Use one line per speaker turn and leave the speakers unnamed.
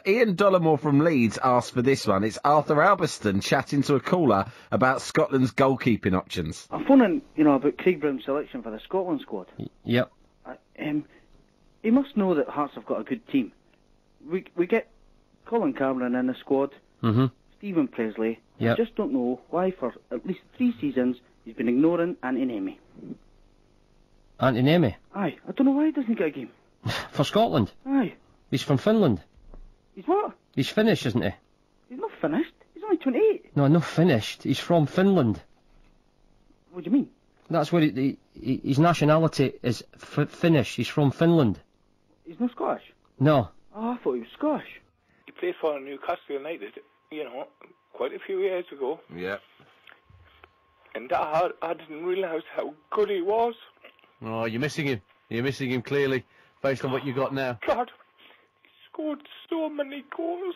Ian Dollamore from Leeds asked for this one. It's Arthur Albiston chatting to a caller about Scotland's goalkeeping options.
I'm phoning, about Craig Brown's selection for the Scotland squad.
Yep.
He must know that Hearts have got a good team. We get Colin Cameron in the squad, Stephen Presley.
Yep.
I just don't know why for at least 3 seasons he's been ignoring Antinemi.
Antinemi?
Aye, I don't know why he doesn't get a game.
For Scotland?
Aye.
He's from Finland.
He's what?
He's Finnish, isn't he?
He's not finished. He's only 28.
No, not finished. He's from Finland.
What do you mean?
That's where his nationality is Finnish. He's from Finland.
He's not Scottish?
No.
Oh, I thought he was Scottish.
He played for Newcastle United, quite a few years ago.
Yeah.
And I didn't realise how good he was.
Oh, you're missing him. You're missing him clearly, based on what you got now.
God, he scored so many goals.